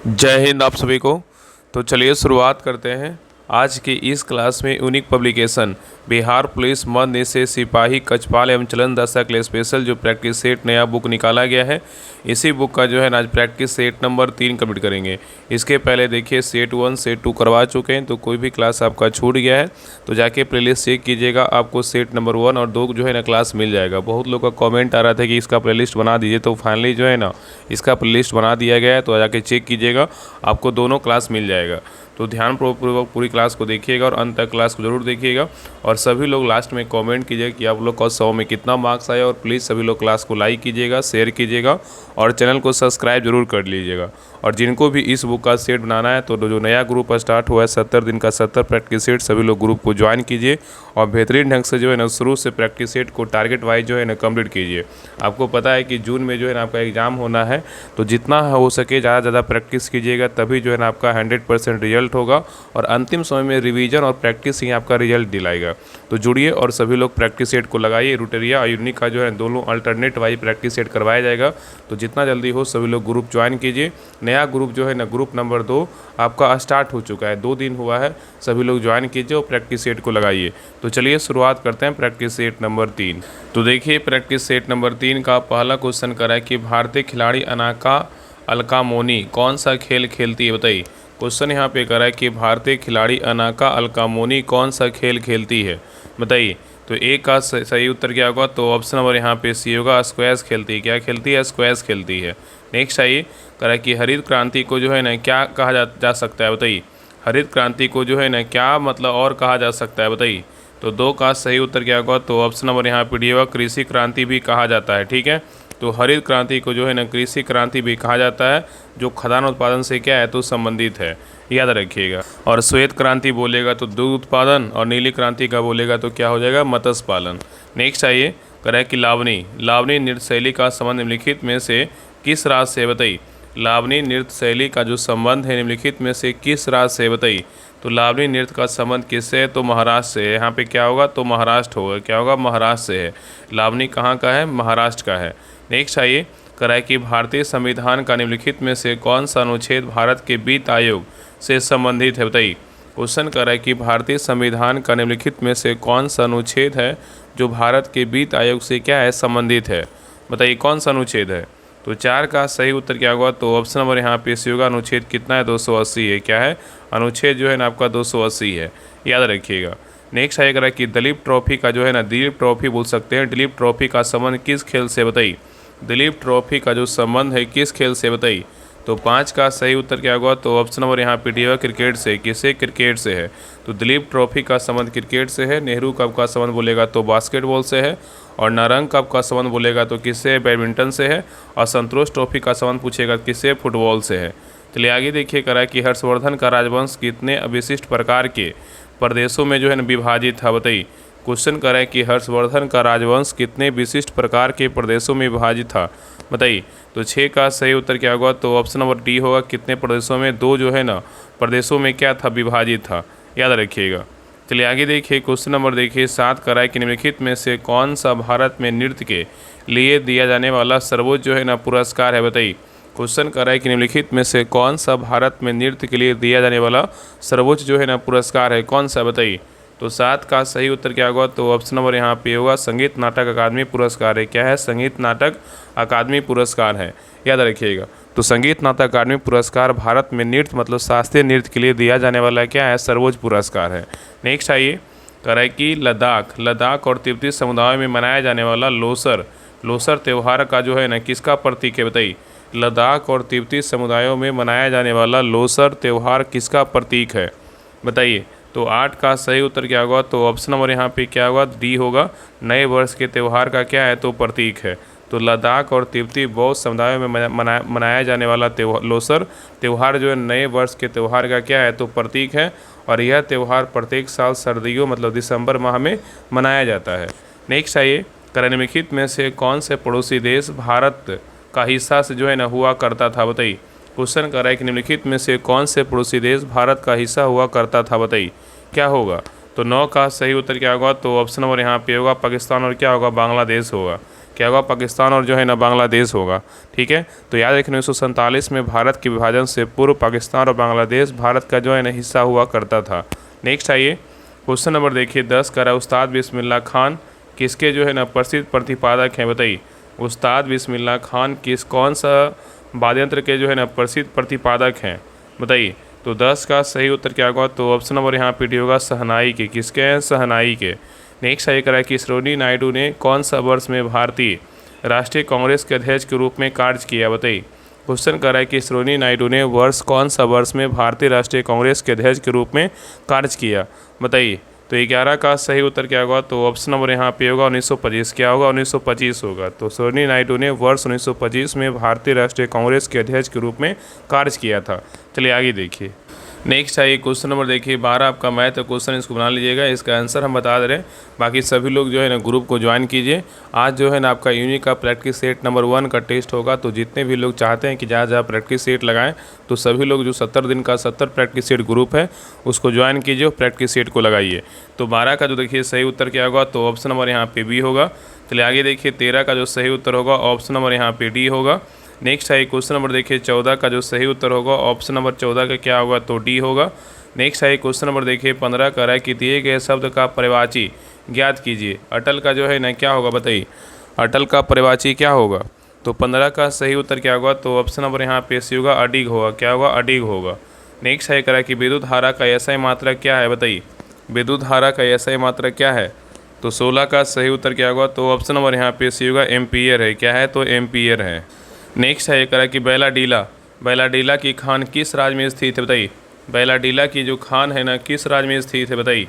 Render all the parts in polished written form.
जय हिंद आप सभी को। तो चलिए शुरुआत करते हैं। आज की इस क्लास में यूनिक पब्लिकेशन बिहार पुलिस मध्य से सिपाही कछपाल एवं चलन दस्ता के लिए स्पेशल जो प्रैक्टिस सेट नया बुक निकाला गया है, इसी बुक का जो है आज प्रैक्टिस सेट नंबर 3 कंप्लीट करेंगे। इसके पहले देखिए सेट 1 सेट 2 करवा चुके हैं, तो कोई भी क्लास आपका छूट गया है तो जाके प्लेलिस्ट चेक कीजिएगा, आपको सेट नंबर 1 और 2 जो है ना क्लास मिल जाएगा। बहुत लोग का कमेंट आ रहा था कि इसका प्लेलिस्ट बना दीजिए, तो फाइनली जो है ना इसका प्लेलिस्ट बना दिया गया है, तो जाके चेक कीजिएगा, आपको दोनों क्लास मिल जाएगा। तो ध्यानपूर्वक पूरी क्लास को देखिएगा और अंत तक क्लास को ज़रूर देखिएगा। और सभी लोग लास्ट में कमेंट कीजिए कि आप लोग का 100 में कितना मार्क्स आया, और प्लीज़ सभी लोग क्लास को लाइक कीजिएगा, शेयर कीजिएगा और चैनल को सब्सक्राइब जरूर कर लीजिएगा। और जिनको भी इस बुक का सेट बनाना है, तो जो नया ग्रुप स्टार्ट हुआ है 70 दिन का 70 प्रैक्टिस सेट, सभी लोग ग्रुप को ज्वाइन कीजिए और बेहतरीन ढंग से जो है ना शुरू से प्रैक्टिस सेट को टारगेट वाइज जो है ना कंप्लीट कीजिए। आपको पता है कि जून में जो है ना आपका एग्ज़ाम होना है, तो जितना हो सके ज़्यादा प्रैक्टिस कीजिएगा, तभी जो है ना आपका 100% रिजल्ट होगा और अंतिम समय में रिवीजन और प्रैक्टिस ही आपका रिजल्ट दिलाएगा। तो जुड़िए और सभी लोग प्रैक्टिस सेट को लगाइए। रुटेरिया और यूनिक का जो है दोनों अल्टरनेट वाइज प्रैक्टिस सेट करवाया जाएगा, तो जितना जल्दी हो सभी लोग ग्रुप ज्वाइन कीजिए। नया ग्रुप जो है ना ग्रुप नंबर 2 आपका स्टार्ट हो चुका है, 2 दिन हुआ है, सभी लोग ज्वाइन कीजिए और प्रैक्टिस सेट को लगाइए। तो चलिए शुरुआत करते हैं प्रैक्टिस सेट नंबर 3। तो देखिए प्रैक्टिस सेट नंबर 3 का पहला क्वेश्चन करा है कि भारतीय खिलाड़ी अनाका अलकामोनी कौन सा खेल खेलती है, बताइए। क्वेश्चन यहाँ पे करा है कि भारतीय खिलाड़ी अनाका अलकामोनी कौन सा खेल खेलती है, बताइए। तो ए का सही उत्तर क्या होगा, तो ऑप्शन नंबर यहाँ पे सी होगा, स्क्वैश खेलती है। क्या खेलती है? स्क्वैश खेलती है। नेक्स्ट आइए करा कि हरित क्रांति को जो है ना क्या कहा जा सकता है, बताइए। हरित क्रांति को जो है ना क्या मतलब और कहा जा सकता है, बताइए। तो 2 का सही उत्तर क्या होगा, तो ऑप्शन नंबर यहाँ पे डी होगा, कृषि क्रांति भी कहा जाता है। ठीक है, तो हरित क्रांति को जो है ना कृषि क्रांति भी कहा जाता है, जो खाद्यान्न उत्पादन से क्या है तो संबंधित है, याद रखिएगा। और श्वेत क्रांति बोलेगा तो दूध उत्पादन, और नीली क्रांति का बोलेगा तो क्या हो जाएगा, मत्स्य पालन। नेक्स्ट आइए करें कि लावनी नृत्य शैली का संबंध निम्नलिखित में से किस राज्य से, बताइए। लावनी नृत्य शैली का जो संबंध है निम्नलिखित में से किस राज्य से, बताइए। तो लावनी नृत्य का संबंध किससे है, तो महाराष्ट्र से है। यहाँ पे क्या होगा, तो महाराष्ट्र होगा। क्या होगा, महाराष्ट्र से है। लावनी कहाँ का है, महाराष्ट्र का है। नेक्स्ट आइए कराए कि भारतीय संविधान का निम्नलिखित में से कौन सा अनुच्छेद भारत के वित्त आयोग से संबंधित है, बताइए। क्वेश्चन कराए कि भारतीय संविधान का निम्नलिखित में से कौन सा अनुच्छेद है जो भारत के वित्त आयोग से क्या है, संबंधित है, बताइए। कौन सा अनुच्छेद है? तो 4 का सही उत्तर क्या होगा, तो ऑप्शन नंबर यहाँ पे सी होगा। अनुच्छेद कितना है, 280 है। क्या है? अनुच्छेद जो है ना आपका 280 है, याद रखिएगा। नेक्स्ट आएगा कि दिलीप ट्रॉफी का जो है ना, दिलीप ट्रॉफी बोल सकते हैं, दिलीप ट्रॉफी का संबंध किस खेल से, बताइए। दिलीप ट्रॉफी का जो संबंध है किस खेल से, बताइए। तो 5 का सही उत्तर क्या होगा, तो ऑप्शन नंबर यहाँ पे डी होगा, क्रिकेट से। किससे? क्रिकेट से है। तो दिलीप ट्रॉफी का संबंध क्रिकेट से है। नेहरू कप का संबंध बोलेगा तो बास्केटबॉल से है। और नारंग कप का संबंध बोलेगा तो किससे? बैडमिंटन से है। और संतोष ट्रॉफी का संबंध पूछेगा किससे? फुटबॉल से है। चलिए आगे देखिए करा कि हर्षवर्धन का राजवंश कितने विशिष्ट प्रकार के प्रदेशों में जो है ना विभाजित था, बताइए। क्वेश्चन करें कि हर्षवर्धन का राजवंश कितने विशिष्ट प्रकार के प्रदेशों में विभाजित था, बताइए। तो 6 का सही उत्तर क्या होगा, तो ऑप्शन नंबर डी होगा, कितने प्रदेशों में? 2 जो है ना प्रदेशों में क्या था, विभाजित था, याद रखिएगा। चलिए आगे देखिए क्वेश्चन नंबर देखिए 7 कराए कि निम्नलिखित में से कौन सा भारत में नृत्य के लिए दिया जाने वाला सर्वोच्च जो है ना पुरस्कार है, बताइए। क्वेश्चन कराए कि निम्नलिखित में से कौन सा भारत में नृत्य के लिए दिया जाने वाला सर्वोच्च जो है ना पुरस्कार है, कौन सा, बताइए। तो 7 का सही उत्तर क्या होगा, तो ऑप्शन नंबर यहाँ पे होगा, संगीत नाटक अकादमी पुरस्कार है। क्या है? संगीत नाटक अकादमी पुरस्कार है, याद रखिएगा। तो संगीत नाटक अकादमी पुरस्कार भारत में नृत्य मतलब शास्त्रीय नृत्य के लिए दिया जाने वाला क्या है, सर्वोच्च पुरस्कार है। नेक्स्ट आइए कराए कि लद्दाख और तिब्बती समुदायों में मनाया जाने वाला लोसर त्यौहार का जो है ना किसका प्रतीक है, बताइए। लद्दाख और तिब्बती समुदायों में मनाया जाने वाला लोसर त्यौहार किसका प्रतीक है, बताइए। तो 8 का सही उत्तर क्या होगा, तो ऑप्शन नंबर यहाँ पे क्या होगा, डी होगा, नए वर्ष के त्यौहार का क्या है, तो प्रतीक है। तो लद्दाख और तिब्बती बौद्ध समुदायों में मनाया जाने वाला लोसर त्यौहार जो है नए वर्ष के त्यौहार का क्या है, तो प्रतीक है। और यह त्यौहार प्रत्येक साल सर्दियों मतलब दिसंबर माह में मनाया जाता है। नेक्स्ट आइए निम्नलिखित में से कौन से पड़ोसी देश भारत का हिस्सा से जो है ना हुआ करता था, बताइए। क्वेश्चन कर रहा है कि निम्नलिखित में से कौन से पड़ोसी देश भारत का हिस्सा हुआ करता था, बताइए। क्या होगा, तो 9 का सही उत्तर क्या होगा, तो ऑप्शन नंबर यहाँ पे होगा, पाकिस्तान और क्या होगा, बांग्लादेश होगा। क्या होगा, पाकिस्तान और जो है ना बांग्लादेश होगा। ठीक है, तो याद रखिए 1947 में भारत के विभाजन से पूर्व पाकिस्तान और बांग्लादेश भारत का जो है ना हिस्सा हुआ करता था। नेक्स्ट आइए क्वेश्चन नंबर देखिए 10 का उस्ताद बिस्मिल्लाह खान किसके जो है ना प्रसिद्ध प्रतिपादक हैं, बताइए। उस्ताद बिस्मिल्लाह खान कौन सा वाद्य यंत्र के जो है ना प्रसिद्ध प्रतिपादक हैं, बताइए। तो 10 का सही उत्तर क्या होगा, तो ऑप्शन नंबर यहाँ पे डी होगा, शहनाई के। किसके हैं, शहनाई के। नेक्स्ट आइए करा कि सरोजिनी नायडू ने कौन सा वर्ष में भारतीय राष्ट्रीय कांग्रेस के अध्यक्ष के रूप में कार्य किया, बताइए। क्वेश्चन कर रहा है कि सरोजिनी नायडू ने कौन सा वर्ष में भारतीय राष्ट्रीय कांग्रेस के अध्यक्ष के रूप में कार्य किया, बताइए। तो 11 का सही उत्तर क्या होगा, तो ऑप्शन नंबर यहाँ पे होगा 1925। क्या होगा, 1925 होगा। तो सरोजिनी नायडू ने वर्ष 1925 में भारतीय राष्ट्रीय कांग्रेस के अध्यक्ष के रूप में कार्य किया था। चलिए आगे देखिए। नेक्स्ट है क्वेश्चन नंबर देखिए 12 आपका मैथ क्वेश्चन, इसको बना लीजिएगा। इसका आंसर हम बता दे रहे हैं, बाकी सभी लोग जो है ना ग्रुप को ज्वाइन कीजिए। आज जो है ना आपका यूनिक का प्रैक्टिस सेट नंबर 1 का टेस्ट होगा। तो जितने भी लोग चाहते हैं कि जहाँ जहाँ प्रैक्टिस सेट लगाएं, तो सभी लोग जो 70 दिन का 70 प्रैक्टिस सेट ग्रुप है उसको ज्वाइन कीजिए, प्रैक्टिस सेट को लगाइए। तो 12 का जो देखिए सही उत्तर क्या होगा, तो ऑप्शन नंबर यहाँ पे बी होगा। चलिए आगे देखिए 13 का जो सही उत्तर होगा ऑप्शन नंबर यहाँ पे डी होगा। नेक्स्ट है क्वेश्चन नंबर देखिए 14 का जो सही उत्तर होगा ऑप्शन नंबर 14 का क्या होगा, तो डी होगा। नेक्स्ट है क्वेश्चन नंबर देखिए 15 का है कि दिए गए शब्द का पर्यायवाची ज्ञात कीजिए। अटल का जो है ना क्या होगा, बताइए। अटल का पर्यायवाची क्या होगा, तो 15 का सही उत्तर क्या होगा, तो ऑप्शन नंबर यहाँ पे सी होगा, अडिग होगा। क्या होगा, अडिग होगा। नेक्स्ट है करा कि विद्युत धारा का एसआई मात्रा क्या है, बताइए। विद्युत धारा का एसआई मात्रा क्या है, तो 16 का सही उत्तर क्या होगा, तो ऑप्शन नंबर यहाँ पे सी होगा, एम्पियर है। क्या है, तो एम्पियर है। नेक्स्ट है करा कि बैलाडीला की खान किस राज्य में स्थित है, बताइए। बैलाडीला की जो खान है ना किस राज्य में स्थित है, बताइए।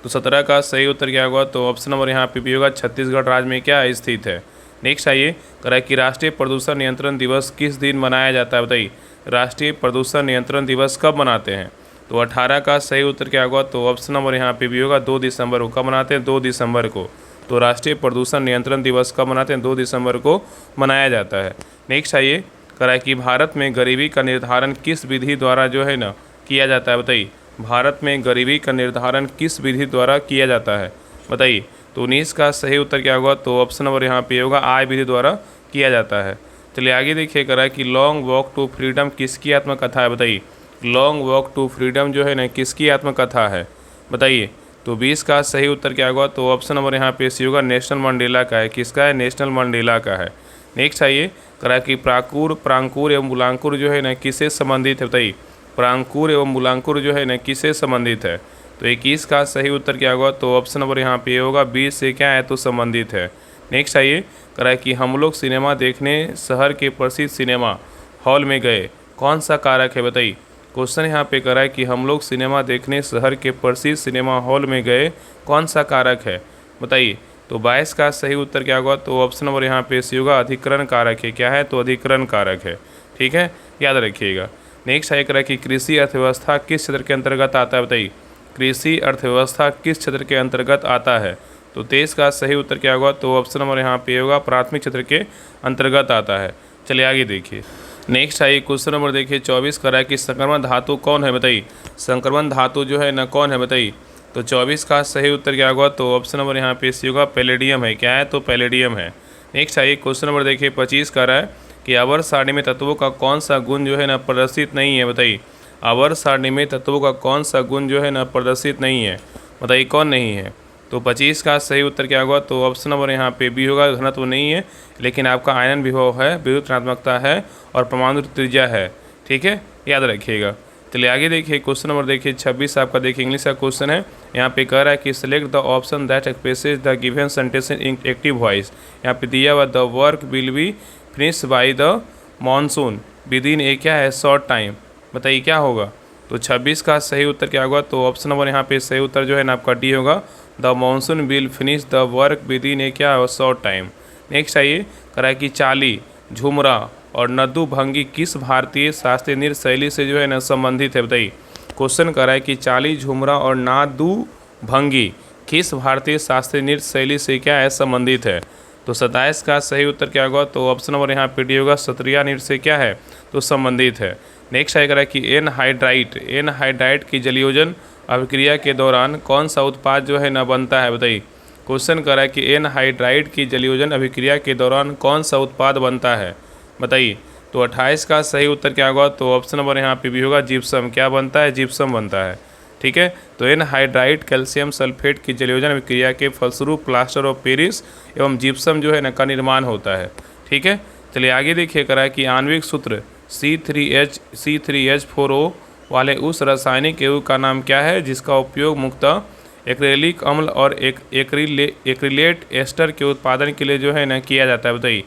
तो 17 का सही उत्तर क्या होगा, तो ऑप्शन नंबर यहाँ पे भी होगा, छत्तीसगढ़ राज्य में क्या है, स्थित है। नेक्स्ट आइए करा कि राष्ट्रीय प्रदूषण नियंत्रण दिवस किस दिन मनाया जाता है, बताइए। राष्ट्रीय प्रदूषण नियंत्रण दिवस कब मनाते हैं, तो 18 का सही उत्तर क्या होगा, तो ऑप्शन नंबर यहाँ पे भी होगा, 2 दिसंबर को। कब मनाते हैं, 2 दिसंबर को। तो राष्ट्रीय प्रदूषण नियंत्रण दिवस कब मनाते हैं, 2 दिसंबर को मनाया जाता है। नेक्स्ट आइए करा कि भारत में गरीबी का निर्धारण किस विधि द्वारा जो है ना किया जाता है, बताइए। भारत में गरीबी का निर्धारण किस विधि द्वारा किया जाता है, बताइए। तो 19 का सही उत्तर क्या होगा, तो ऑप्शन नंबर यहाँ पे होगा, आय विधि द्वारा किया जाता है। चलिए आगे देखिए करा कि लॉन्ग वॉक टू फ्रीडम किसकी आत्मकथा है, बताइए। लॉन्ग वॉक टू फ्रीडम जो है ना किसकी आत्मकथा है, बताइए। तो 20 का सही उत्तर क्या होगा, तो ऑप्शन नंबर यहाँ पे सी होगा, नेशनल मंडेला का है। किसका है, नेशनल मंडेला का है। नेक्स्ट आइए करा कि प्रांकुर एवं मूलांकुर जो है ना किससे संबंधित है, बताइए। प्रांकुर एवं मूलांकुर जो है ना किससे संबंधित है, तो 21 का सही उत्तर क्या होगा, तो ऑप्शन नंबर यहाँ पे होगा, 20 से क्या है, तो संबंधित है। नेक्स्ट आइए करा कि हम लोग सिनेमा देखने शहर के प्रसिद्ध सिनेमा हॉल में गए, कौन सा कारक है, बताइए। क्वेश्चन यहाँ पे करा है कि हम लोग सिनेमा देखने शहर के प्रसिद्ध सिनेमा हॉल में गए, कौन सा कारक है, बताइए। तो 22 का सही उत्तर क्या होगा, तो ऑप्शन नंबर यहाँ पे सी होगा, अधिकरण कारक है। क्या है, तो अधिकरण कारक है। ठीक है, याद रखिएगा। नेक्स्ट है करा कि कृषि अर्थव्यवस्था किस क्षेत्र के अंतर्गत आता है, बताइए। कृषि अर्थव्यवस्था किस क्षेत्र के अंतर्गत आता है, तो 23 का सही उत्तर क्या होगा, तो ऑप्शन नंबर यहाँ पे होगा, प्राथमिक क्षेत्र के अंतर्गत आता है। चलिए आगे देखिए। नेक्स्ट है क्वेश्चन नंबर देखिए 24 करा कि संक्रमण धातु कौन है, बताइए। संक्रमण धातु जो है ना कौन है, बताइए। तो 24 का सही उत्तर क्या होगा, तो ऑप्शन नंबर यहाँ पे सी होगा, पैलेडियम है। क्या है, तो पैलेडियम है। नेक्स्ट आइए क्वेश्चन नंबर देखिए 25 का है कि आवर्त सारणी में तत्वों का कौन सा गुण जो है ना प्रदर्शित नहीं है, बताइए। आवर्त सारणी में तत्वों का कौन सा गुण जो है ना प्रदर्शित नहीं है, बताइए, कौन नहीं है। तो 25 का सही उत्तर क्या होगा, तो ऑप्शन नंबर यहाँ पे बी होगा, घनत्व नहीं है, लेकिन आपका आयनन विभव है, विद्युत ऋणात्मकता है और परमाणु त्रिज्या है। ठीक है, याद रखिएगा। चलिए आगे देखिए क्वेश्चन नंबर देखिए 26 आपका देखिए इंग्लिश का क्वेश्चन है। यहाँ पे कह रहा है कि select the option that expresses the given sentence in active voice. यहाँ पे दिया हुआ the work will be finish by the monsoon with a क्या है, शॉर्ट टाइम, बताइए क्या होगा। तो 26 का सही उत्तर क्या होगा, तो ऑप्शन नंबर यहाँ पे सही उत्तर जो है ना आपका डी होगा, the monsoon will finish the work with a क्या है, शॉर्ट टाइम। नेक्स्ट आइए करा कि चाली, झुमरा और नद्दू भंगी किस भारतीय शास्त्रीय नृत्य शैली से जो है ना संबंधित है, बताइए। क्वेश्चन कर रहा है कि चाली, झुमरा और नादू भंगी किस भारतीय शास्त्रीय नृत्य शैली से क्या है, संबंधित है। तो 27 का सही उत्तर क्या होगा, तो ऑप्शन नंबर यहाँ पे डी होगा, सत्रिया नृत्य से क्या है, तो संबंधित है। नेक्स्ट आएगा कि एनहाइड्राइट की जलयोजन अभिक्रिया के दौरान कौन सा उत्पाद जो है ना बनता है, बताइए। क्वेश्चन कर रहा है कि एनहाइड्राइड की जलयोजन अभिक्रिया के दौरान कौन सा उत्पाद बनता है, बताइए। तो 28 का सही उत्तर क्या होगा, तो ऑप्शन नंबर यहाँ पे भी होगा जिप्सम। क्या बनता है, जिप्सम बनता है। ठीक है, तो एनहाइड्राइड कैल्शियम सल्फेट की जलयोजन अभिक्रिया के फलस्वरूप प्लास्टर ऑफ पेरिस एवं जिप्सम जो है ना का निर्माण होता है। ठीक है, चलिए आगे देखिए करा कि आणविक सूत्र C3H4O वाले उस रासायनिक यौगिक का नाम क्या है जिसका उपयोग मुख्यतः एक्रेलिक अम्ल और एक्रिलेट एस्टर के उत्पादन के लिए जो है ना किया जाता है, बताइए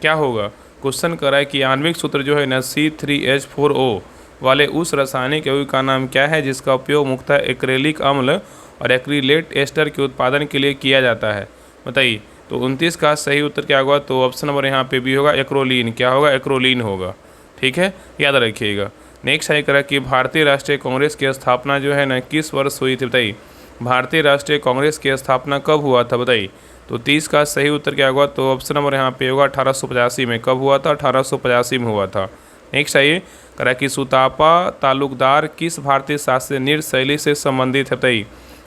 क्या होगा। क्वेश्चन कर रहा है कि आणविक सूत्र जो है ना C3H4O वाले उस रासायनिक यौगिक का नाम क्या है जिसका उपयोग मुख्यतः एक्रेलिक अम्ल और एक्रिलेट एस्टर के उत्पादन के लिए किया जाता है, बताइए। तो 29 का सही उत्तर क्या होगा, तो ऑप्शन नंबर यहाँ पे भी होगा एक्रोलीन। क्या होगा, एक्रोलीन होगा। ठीक है, याद रखिएगा। नेक्स्ट है करा कि भारतीय राष्ट्रीय कांग्रेस की स्थापना जो है ना किस वर्ष हुई थी, बताइए। भारतीय राष्ट्रीय कांग्रेस की स्थापना कब हुआ था, बताइए। तो 30 का सही उत्तर क्या होगा, तो ऑप्शन नंबर यहाँ पे होगा 1885 में। कब हुआ था, 1885 में हुआ था। नेक्स्ट आइए करा कि सुतापा तालुकदार किस भारतीय शास्त्रीय नृत्य शैली से संबंधित है, बताइए।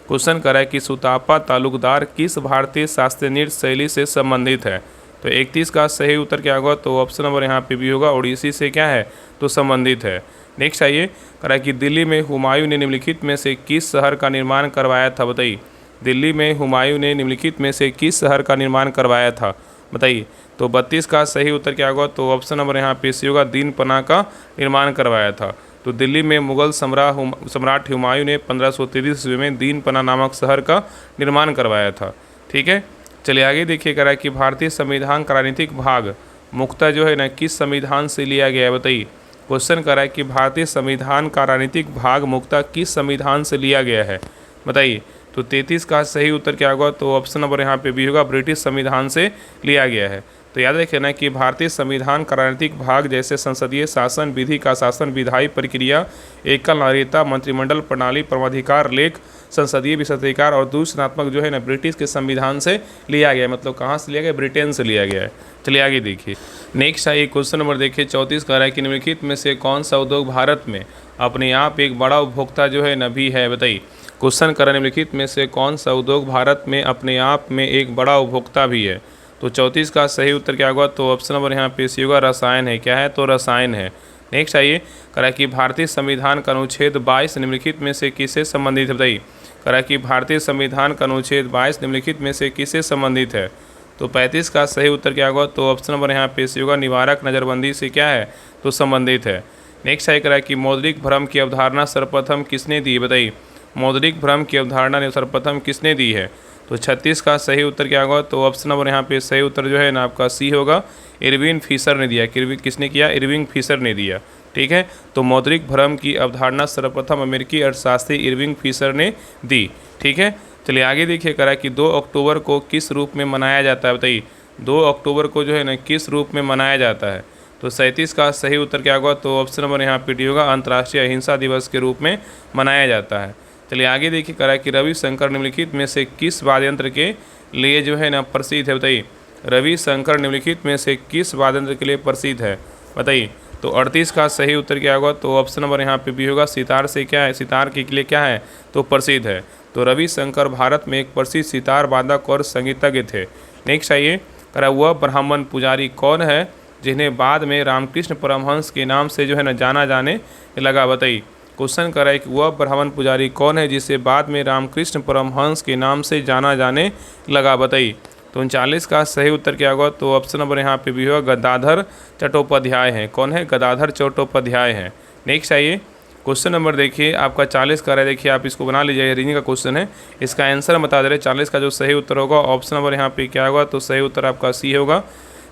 क्वेश्चन करा कि सुतापा तालुकदार किस भारतीय शास्त्रीय नृत्य शैली से संबंधित है। तो 31 का सही उत्तर क्या होगा, तो ऑप्शन नंबर यहाँ पे भी होगा ओडिसी से क्या है, तो संबंधित है। नेक्स्ट आइए करा कि दिल्ली में हुमायूं ने निम्नलिखित में से किस शहर का निर्माण करवाया था, बताइए। दिल्ली में हुमायूं ने निम्नलिखित में से किस शहर का निर्माण करवाया था, बताइए। तो 32 का सही उत्तर क्या होगा, तो ऑप्शन नंबर यहाँ पे सी होगा दीनपना का निर्माण करवाया था। तो दिल्ली में मुगल सम्राट हुमायूं ने 1533 ईस्वी में दीनपना नामक शहर का निर्माण करवाया था। ठीक है, चलिए आगे देखिए करा कि भारतीय संविधान का राजनीतिक भाग मुख्यतः जो है ना किस संविधान से लिया गया है, बताइए। क्वेश्चन करा है कि भारतीय संविधान का राजनीतिक भाग मुख्यतः किस संविधान से लिया गया है, बताइए। तो 33 का सही उत्तर क्या होगा, तो ऑप्शन नंबर यहाँ पे भी होगा ब्रिटिश संविधान से लिया गया है। तो याद रखना कि भारतीय संविधान का राजनीतिक भाग जैसे संसदीय शासन, विधि का शासन, विधायी प्रक्रिया, एकल नागरिकता, मंत्रिमंडल प्रणाली, परमाधिकार, लेख, संसदीय विशेषाधिकार और दूषणात्मक जो है ना ब्रिटिश के संविधान से लिया गया है। मतलब कहाँ से लिया गया, ब्रिटेन से लिया गया है। चलिए आगे देखिए। नेक्स्ट आइए क्वेश्चन नंबर देखिए 34 कह रहा है कि निम्नलिखित में से कौन सा उद्योग भारत में अपने आप एक बड़ा उपभोक्ता जो है ना भी है, बताइए। क्वेश्चन कर रहा है निम्नलिखित में से कौन सा उद्योग भारत में अपने आप में एक बड़ा उपभोक्ता भी है। तो 34 का सही उत्तर क्या होगा, तो ऑप्शन नंबर यहाँ पे सी होगा रसायन है। क्या है, तो रसायन है। नेक्स्ट आइए करा कि भारतीय संविधान का अनुच्छेद 22 निम्नलिखित में से किससे संबंधित है, बताइए। करा कि भारतीय संविधान का अनुच्छेद 22 निम्नलिखित में से किससे संबंधित है। तो 35 का सही उत्तर क्या होगा, तो ऑप्शन नंबर यहाँ पे सी होगा निवारक नज़रबंदी से क्या है, तो संबंधित है। नेक्स्ट आइए करा कि मौद्रिक भ्रम की अवधारणा सर्वप्रथम किसने दी, बताइए। मौद्रिक भ्रम की अवधारणा सर्वप्रथम किसने दी है। तो 36 का सही उत्तर क्या होगा, तो ऑप्शन नंबर यहाँ पे सही उत्तर जो है ना आपका सी होगा इरविन फिशर ने दिया। किसने किया, इरविन फिशर ने दिया। ठीक है, तो मौद्रिक भ्रम की अवधारणा सर्वप्रथम अमेरिकी अर्थशास्त्री इरविन फिशर ने दी। ठीक है, चलिए आगे देखिए करा कि 2 अक्टूबर को किस रूप में मनाया जाता है, बताइए। 2 अक्टूबर को जो है ना किस रूप में मनाया जाता है। तो 37 का सही उत्तर क्या होगा, तो ऑप्शन नंबर यहाँ पे डी होगा अंतर्राष्ट्रीय अहिंसा दिवस के रूप में मनाया जाता है। चलिए आगे देखिए करा कि रविशंकर निम्नलिखित में से किस वाद्य यंत्र के लिए जो है ना प्रसिद्ध है, बताइए। रविशंकर निम्नलिखित में से किस वाद्य यंत्र के लिए प्रसिद्ध है, बताइए। तो 38 का सही उत्तर क्या होगा, तो ऑप्शन नंबर यहाँ पे भी होगा सितार से क्या है, सितार के लिए क्या है, तो प्रसिद्ध है। तो रविशंकर भारत में एक प्रसिद्ध सितार वादक और संगीतज्ञ थे। नेक्स्ट आइए करा वह ब्राह्मण पुजारी कौन है जिन्हें बाद में रामकृष्ण परमहंस के नाम से जो है ना जाना जाने लगा, बताइए। क्वेश्चन कर रहा है कि वह ब्राह्मण पुजारी कौन है जिसे बाद में रामकृष्ण परमहंस के नाम से जाना जाने लगा, बताइए। तो 39 का सही उत्तर क्या होगा, तो ऑप्शन नंबर यहाँ पे भी होगा गदाधर चट्टोपाध्याय हैं। कौन है, गदाधर चट्टोपाध्याय हैं। नेक्स्ट आइए क्वेश्चन नंबर देखिए आपका 40 का रहा है, देखिए आप इसको बना लीजिए, रीजनिंग का क्वेश्चन है। इसका आंसर बता दे रहे 40 का जो सही उत्तर होगा ऑप्शन नंबर यहाँ पे क्या होगा, तो सही उत्तर आपका सी होगा।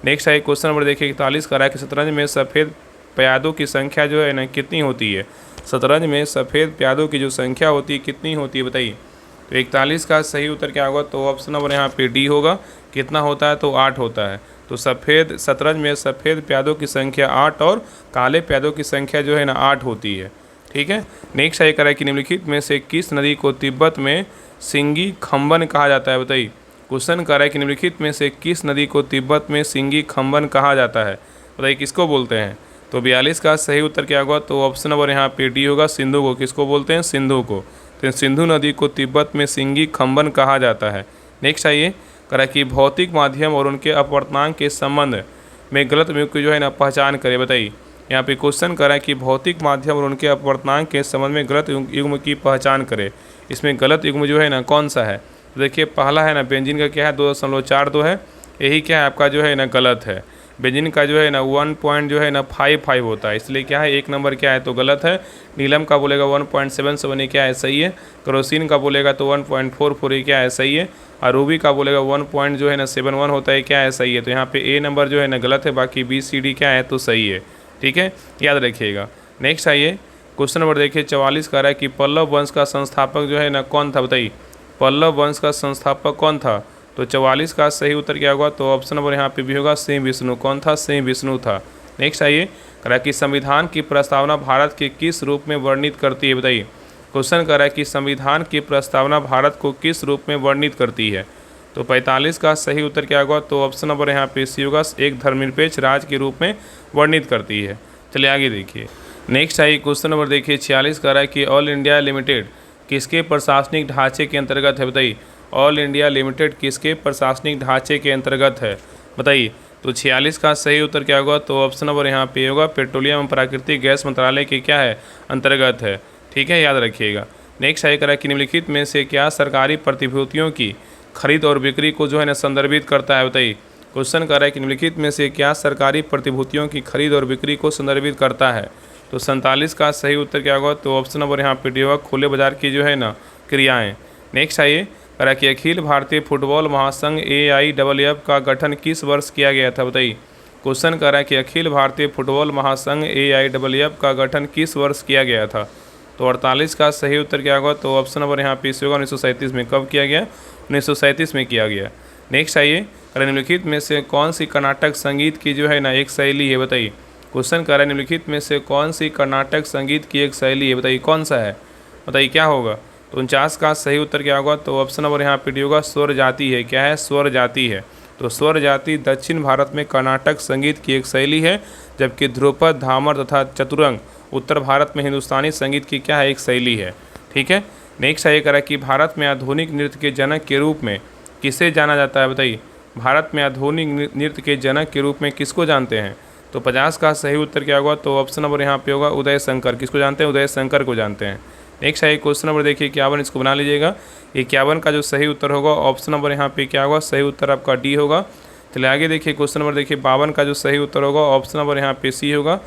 नेक्स्ट आइए क्वेश्चन नंबर देखिए 41 का रहा है कि शतरंज में सफ़ेद प्यादों की संख्या जो है ना कितनी होती है। शतरंज में सफ़ेद प्यादों की जो संख्या होती है कितनी होती है, बताइए। तो 41 का सही उत्तर क्या होगा, तो ऑप्शन नंबर यहाँ पे डी होगा। कितना होता है, तो 8 होता है। तो शतरंज में सफ़ेद प्यादों की संख्या 8 और काले प्यादों की संख्या जो है ना 8 होती है। ठीक है, नेक्स्ट आइए करा कि निम्नलिखित में से किस नदी को तिब्बत में सिंगी खम्बन कहा जाता है, बताइए। क्वेश्चन कर रहा है कि निम्नलिखित में से किस नदी को तिब्बत में सिंगी खम्बन कहा जाता है, बताइए किसको बोलते हैं। तो 42 का सही उत्तर क्या होगा, तो ऑप्शन नंबर यहाँ पे डी होगा सिंधु को। किसको बोलते हैं, सिंधु को। तो सिंधु नदी को तिब्बत में सिंगी खम्बन कहा जाता है। नेक्स्ट आइए, करा कि भौतिक माध्यम और उनके अपवर्तनांक के संबंध में गलत युग्म की जो है ना पहचान करें। बताइए, यहाँ पे क्वेश्चन करा कि भौतिक माध्यम और उनके अपवर्तनांक के संबंध में गलत युग्म की पहचान करें। इसमें गलत युग्म जो है ना कौन सा है? तो देखिए पहला है ना बेंजीन का क्या है 2.42 है, यही क्या है आपका जो है ना गलत है। बेंजीन का जो है ना 1 पॉइंट जो है ना 55 होता है, इसलिए क्या है एक नंबर क्या है तो गलत है। नीलम का बोलेगा 1.77 ये क्या है सही है। केरोसिन का बोलेगा तो 1.44 ये क्या है सही है। और रूबी का बोलेगा 1 पॉइंट जो है ना 71 होता है क्या है सही है। तो यहाँ पे ए नंबर जो है ना गलत है, बाकी बी सी डी क्या है तो सही है। ठीक है, याद रखिएगा। नेक्स्ट आइए, क्वेश्चन नंबर देखिए 44 का रहा है कि पल्लव वंश का संस्थापक जो है ना कौन था? बताइए, पल्लव वंश का संस्थापक कौन था? तो 44 का सही उत्तर क्या होगा? तो ऑप्शन नंबर यहाँ पे भी होगा सिंह विष्णु। कौन था? सिंह विष्णु था। नेक्स्ट आइए, करा कि संविधान की प्रस्तावना भारत के किस रूप में वर्णित करती है? बताइए, क्वेश्चन कर रहा है कि संविधान की प्रस्तावना भारत को किस रूप में वर्णित करती है? तो 45 का सही उत्तर क्या होगा? तो ऑप्शन नंबर यहाँ पे सी होगा, एक धर्मनिरपेक्ष राज्य के रूप में वर्णित करती है। चलिए आगे देखिए। नेक्स्ट आइए, क्वेश्चन नंबर देखिए 46 का रहा है कि ऑल इंडिया लिमिटेड किसके प्रशासनिक ढांचे के अंतर्गत है? बताइए, ऑल इंडिया लिमिटेड किसके प्रशासनिक ढांचे के अंतर्गत है? बताइए, तो 46 का सही उत्तर क्या होगा? तो ऑप्शन नंबर यहाँ पे होगा पेट्रोलियम एवं प्राकृतिक गैस मंत्रालय के क्या है अंतर्गत है। ठीक है, याद रखिएगा। नेक्स्ट आइए करा कि निम्नलिखित में से क्या सरकारी प्रतिभूतियों की खरीद और बिक्री को जो है ना संदर्भित करता है? बताइए, क्वेश्चन कर रहा है कि निम्नलिखित में से क्या सरकारी प्रतिभूतियों की खरीद और बिक्री को संदर्भित करता है? तो 47 का सही उत्तर क्या होगा? तो ऑप्शन नंबर यहाँ पे डी होगा, खुले बाजार की जो है ना क्रियाएं। नेक्स्ट आइए करा कि अखिल भारतीय फुटबॉल महासंघ AIFF का गठन किस वर्ष किया गया था? बताइए, क्वेश्चन कर रहा है कि अखिल भारतीय फुटबॉल महासंघ AIFF का गठन किस वर्ष किया गया था? तो 48 का सही उत्तर क्या होगा? तो ऑप्शन नंबर यहाँ पे होगा 1937 में। कब किया गया? 1937 में किया गया। नेक्स्ट आइए, निम्नलिखित में से कौन सी कर्नाटक संगीत की जो है ना एक शैली है? बताइए, क्वेश्चन कर रहा है निम्नलिखित में से कौन सी कर्नाटक संगीत की एक शैली है? बताइए कौन सा है? बताइए क्या होगा? तो 49 का सही उत्तर क्या होगा? तो ऑप्शन नंबर यहाँ पे होगा स्वर जाति है। क्या है? स्वर जाति है। तो स्वर जाति दक्षिण भारत में कर्नाटक संगीत की एक शैली है, जबकि ध्रुपद, धामर तथा चतुरंग उत्तर भारत में हिंदुस्तानी संगीत की क्या है एक शैली है। ठीक है, नेक्स्ट आइए करा कि भारत में आधुनिक नृत्य के जनक के रूप में किसे जाना जाता है? बताइए, भारत में आधुनिक नृत्य के जनक के रूप में किसको जानते हैं? तो 50 का सही उत्तर क्या होगा? तो ऑप्शन नंबर यहाँ पे होगा उदय शंकर। किसको जानते हैं? उदय शंकर को जानते हैं। नेक्स्ट आइए क्वेश्चन नंबर देखिए 51, इसको बना लीजिएगा। 51 का जो सही उत्तर होगा ऑप्शन नंबर यहाँ पे क्या होगा? सही उत्तर आपका डी होगा। चलिए आगे देखिए क्वेश्चन नंबर देखिए 52 का जो सही उत्तर होगा ऑप्शन नंबर यहाँ पे सी होगा।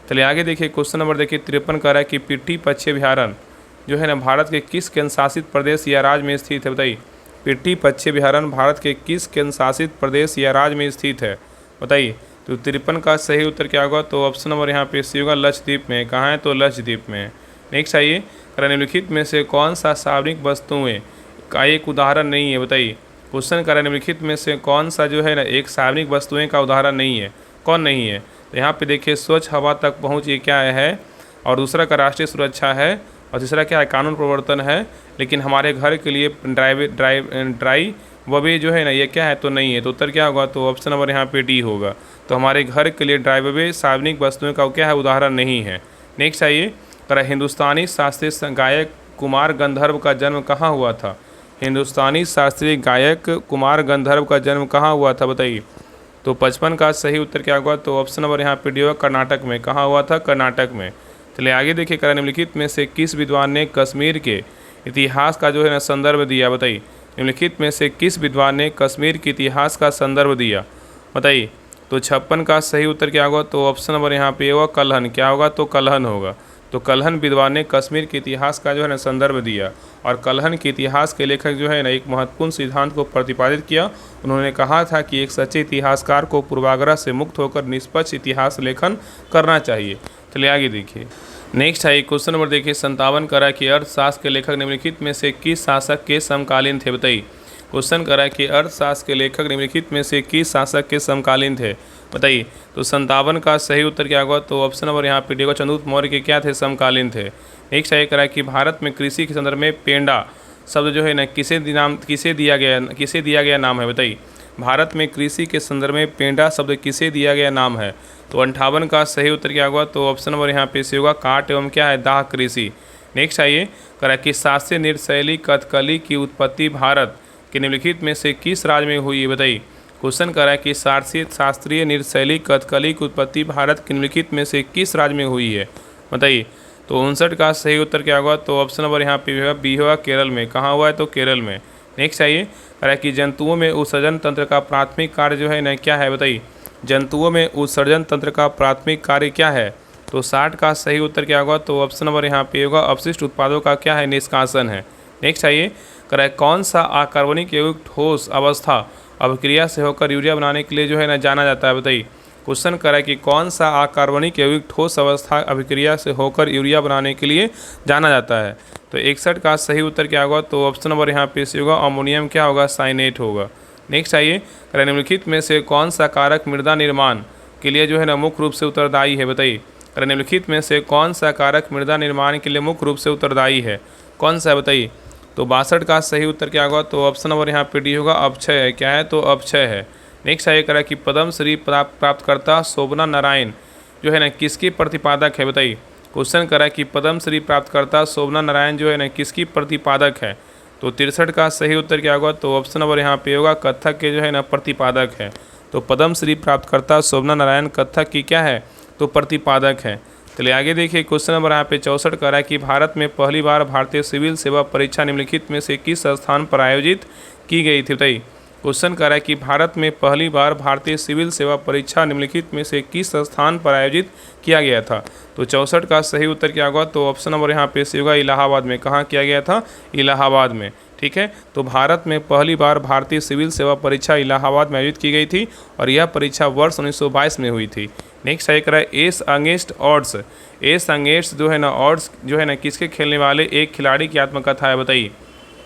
चलिए आगे देखिए क्वेश्चन नंबर देखिए 53 का रहा है कि पिट्ठी पक्षी अभयारण्य जो है ना भारत के किस केंद्रशासित प्रदेश या राज्य में स्थित है? बताइए, पिट्ठी पक्षी अभयारण्य भारत के किस केंद्रशासित प्रदेश या राज्य में स्थित है? बताइए, तो 53 का सही उत्तर क्या होगा? तो ऑप्शन नंबर यहाँ पे सी होगा, लक्षद्वीप में। कहाँ है? तो लक्षद्वीप में। नेक्स्ट आइए, निम्नलिखित में से कौन सा सार्वजनिक वस्तुएं का एक उदाहरण नहीं है? बताइए, क्वेश्चन कर निम्नलिखित में से कौन सा जो है ना एक सार्वजनिक वस्तुएं का उदाहरण नहीं है? कौन नहीं है? तो यहाँ पे देखिए स्वच्छ हवा तक पहुँच ये क्या है, और दूसरा का राष्ट्रीय सुरक्षा है, और तीसरा क्या है? कानून प्रवर्तन है। लेकिन हमारे घर के लिए ड्राई वो भी जो है ना ये क्या है तो नहीं है। तो उत्तर क्या होगा? तो ऑप्शन नंबर यहाँ पे डी होगा। तो हमारे घर के लिए ड्राइवे सार्वजनिक वस्तुओं का क्या है उदाहरण नहीं है। नेक्स्ट आइए, हिंदुस्तानी शास्त्रीय गायक कुमार गंधर्व का जन्म कहाँ हुआ था? हिंदुस्तानी शास्त्रीय गायक कुमार गंधर्व का जन्म कहाँ हुआ था? बताइए, तो 55 का सही उत्तर क्या होगा? तो ऑप्शन नंबर यहाँ पे डी होगा, कर्नाटक में। कहाँ हुआ था? कर्नाटक में। चलिए आगे देखिए, निम्नलिखित में से किस विद्वान ने कश्मीर के इतिहास का जो है ना संदर्भ दिया? बताइए, निम्नलिखित में से किस विद्वान ने कश्मीर के इतिहास का संदर्भ दिया? बताइए, तो 56 का सही उत्तर क्या होगा? तो ऑप्शन नंबर यहाँ पे होगा कल्हन। क्या होगा? तो कल्हन होगा। तो कल्हन विद्वान ने कश्मीर के इतिहास का जो है ना संदर्भ दिया, और कल्हन के इतिहास के लेखक जो है ना एक महत्वपूर्ण सिद्धांत को प्रतिपादित किया। उन्होंने कहा था कि एक सच्चे इतिहासकार को पूर्वाग्रह से मुक्त होकर निष्पक्ष इतिहास लेखन करना चाहिए। चलिए आगे देखिए। नेक्स्ट है क्वेश्चन नंबर देखिए 57 करा कि अर्थशास्त्र के लेखक निम्नलिखित में से किस शासक के समकालीन थे? बताइए, क्वेश्चन करा कि अर्थशास्त्र के लेखक निम्नलिखित में से किस शासक के समकालीन थे? बताइए, तो 57 का सही उत्तर क्या होगा? तो ऑप्शन नंबर यहाँ पे देखो चंद्रगुप्त मौर्य के क्या थे? समकालीन थे। नेक्स्ट है करा कि भारत में कृषि के संदर्भ में पेंडा शब्द जो है ना किसे दिया गया नाम है? बताइए, भारत में कृषि के संदर्भ में पेंडा शब्द किसे दिया गया नाम है? तो 58 का सही उत्तर क्या होगा? तो ऑप्शन नंबर यहाँ पे से होगा काट एवं क्या है दाह कृषि। नेक्स्ट आइए करा कि शास्त्रीय नृत्य शैली कथकली की उत्पत्ति भारत कि निम्नलिखित में से किस राज्य में हुई है, बताइए। क्वेश्चन कर रहा है कि शास्त्रीय नृत्य शैली कथकली की उत्पत्ति भारत के निम्नलिखित में से किस राज्य में हुई है, बताइए। तो 59 का सही उत्तर क्या होगा, तो ऑप्शन नंबर यहाँ पे बी होगा, केरल में। कहाँ हुआ है, तो केरल में। नेक्स्ट आइए, कह रहा है कि जंतुओं में उत्सर्जन तंत्र का प्राथमिक कार्य जो है ना क्या है, बताइए। जंतुओं में उत्सर्जन तंत्र का प्राथमिक कार्य क्या है, तो 60 का सही उत्तर क्या होगा, तो ऑप्शन नंबर यहाँ पे होगा, अपशिष्ट उत्पादों का क्या है, निष्कासन है। नेक्स्ट आइए, कह रहा है कौन सा अकार्बनिक यौगिक ठोस अवस्था अभिक्रिया से होकर यूरिया बनाने के लिए जो है ना जाना जाता है, बताइए। क्वेश्चन कर रहा है कि कौन सा अकार्बनिक यौगिक ठोस अवस्था अभिक्रिया से होकर यूरिया बनाने के लिए जाना जाता है, तो 61 का सही उत्तर क्या होगा, तो ऑप्शन नंबर यहाँ पे से होगा, अमोनियम क्या होगा, साइनेट होगा। नेक्स्ट आइए, कह रहा है निम्नलिखित में से कौन सा कारक मृदा निर्माण के लिए जो है ना मुख्य रूप से उत्तरदायी है, बताइए। कह रहा है निम्नलिखित में से कौन सा कारक मृदा निर्माण के लिए मुख्य रूप से उत्तरदायी है, कौन सा है, बताइए। तो 62 का सही उत्तर क्या होगा, तो ऑप्शन नंबर यहाँ पे डी होगा, अपक्षय है। क्या है, तो अपक्षय है। नेक्स्ट आइए, करा कि पद्मश्री प्राप्तकर्ता शोभना नारायण जो है ना किसकी प्रतिपादक है, बताइए। क्वेश्चन करा कि पद्मश्री प्राप्तकर्ता शोभना नारायण जो है ना किसकी प्रतिपादक है, तो 63 का सही उत्तर क्या होगा, तो ऑप्शन नंबर यहाँ पे होगा, कथक के जो है ना प्रतिपादक है। तो पद्मश्री प्राप्तकर्ता शोभना नारायण कथक की क्या है, तो प्रतिपादक है। चलिए आगे देखिए, क्वेश्चन नंबर यहाँ पे 64 कर रहा है कि भारत में पहली बार भारतीय सिविल सेवा परीक्षा निम्नलिखित में से किस स्थान पर आयोजित की गई थी, बताइए। क्वेश्चन कर रहा है कि भारत में पहली बार भारतीय सिविल सेवा परीक्षा निम्नलिखित में से किस स्थान पर आयोजित किया गया था, तो 64 का सही उत्तर क्या होगा, तो ऑप्शन नंबर यहाँ पे से होगा, इलाहाबाद में। कहाँ किया गया था, इलाहाबाद में। ठीक है, तो भारत में पहली बार भारतीय सिविल सेवा परीक्षा इलाहाबाद में आयोजित की गई थी और यह परीक्षा वर्ष 1922 में हुई थी। नेक्स्ट आइए करा S against odds. S against जो है ना ऑड्स जो है ना किसके खेलने वाले एक खिलाड़ी की आत्मकथा है, बताइए।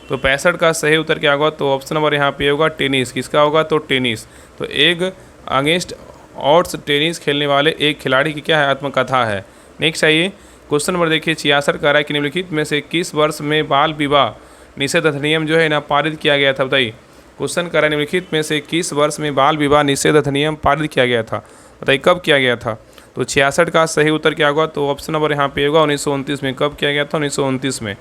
तो 65 का सही उत्तर क्या होगा, तो ऑप्शन नंबर यहाँ पे होगा, टेनिस। किसका होगा, तो टेनिस। तो एक अगेंस्ट ऑड्स टेनिस खेलने वाले एक खिलाड़ी की क्या है, आत्मकथा है। नेक्स्ट आइए, क्वेश्चन नंबर देखिए 66 का रहा है कि निम्नलिखित में से किस वर्ष में बाल विवाह निषेध अधिनियम जो है ना पारित किया गया था, बताइए। क्वेश्चन कर रहा है निम्नलिखित में से किस वर्ष में बाल विवाह निषेध अधिनियम पारित किया गया था, बताइए, कब किया गया था। तो 66 का सही उत्तर क्या होगा, तो ऑप्शन नंबर यहाँ पे होगा, 1929 में। कब किया गया था, 1929 में।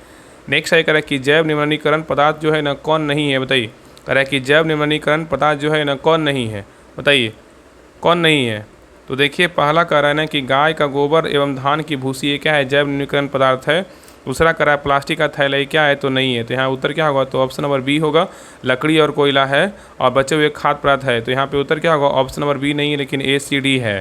नेक्स्ट आइए करा कि जैव निम्नीकरण पदार्थ जो है ना कौन नहीं है, बताइए। करा कि जैव निम्नीकरण पदार्थ जो है ना कौन नहीं है, बताइए, कौन नहीं है। तो देखिए पहला कह रहा है ना कि गाय का गोबर एवं धान की भूसी, ये क्या है, जैव निम्नीकरण पदार्थ है। दूसरा कह रहा है प्लास्टिक का थैला, ये क्या है, तो नहीं है। तो यहाँ उत्तर क्या होगा, तो ऑप्शन नंबर बी होगा, लकड़ी और कोयला है और बचे हुए खाद्य पदार्थ है। तो यहाँ पे उत्तर क्या होगा, ऑप्शन नंबर बी नहीं है, लेकिन ए सी डी है।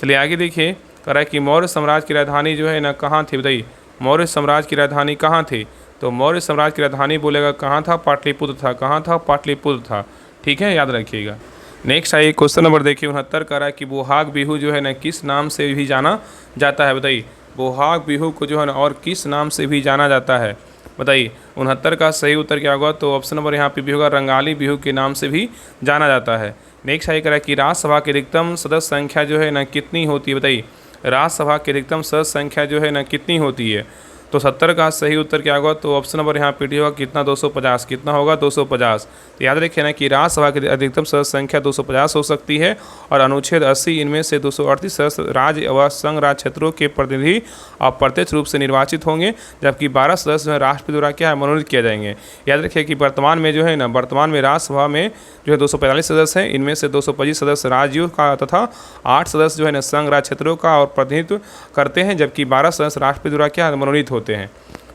चलिए आगे देखिए, कह रहा है कि मौर्य साम्राज्य की राजधानी जो है ना कहाँ थी, बताइए। मौर्य साम्राज्य की राजधानी कहाँ थी, तो मौर्य साम्राज्य की राजधानी बोलेगा कहाँ था, पाटलिपुत्र था। कहाँ था, पाटलिपुत्र था। ठीक है, याद रखिएगा। नेक्स्ट आइए, क्वेश्चन नंबर देखिए 69 का रहा है कि बोहाग बिहू जो है ना किस नाम से भी जाना जाता है, बताइए। बोहाग बिहू को जो है ना और किस नाम से भी जाना जाता है, बताइए। 69 का सही उत्तर क्या होगा, तो ऑप्शन नंबर यहाँ पे भी होगा, रंगाली बिहू के नाम से भी जाना जाता है। नेक्स्ट आइए करा कि राज्यसभा की अधिकतम सदस्य संख्या जो है ना कितनी होती है, बताइए। राज्यसभा की अधिकतम सदस्य संख्या जो है ना कितनी होती है, तो 70 का सही उत्तर क्या होगा, तो ऑप्शन नंबर यहाँ पे डी होगा, कितना, 250। कितना होगा, 250। तो याद रखिए ना कि राज्यसभा की अधिकतम सदस्य संख्या 250 हो सकती है और अनुच्छेद 80 इनमें से 238 सदस्य राज्य व संघ राज्य क्षेत्रों के प्रतिनिधि अप्रत्यक्ष रूप से निर्वाचित होंगे, जबकि 12 सदस्य जो है राष्ट्रपति द्वारा क्या है, मनोनीत किए जाएंगे। याद रखिए कि वर्तमान में जो है ना, वर्तमान में राज्यसभा में जो है 245 सदस्य हैं, इनमें से 225 सदस्य राज्यों का तथा 8 सदस्य जो है ना संघ राज्य क्षेत्रों का और प्रतिनिधित्व करते हैं, जबकि 12 सदस्य राष्ट्रपति द्वारा क्या है, मनोनीत होते हैं।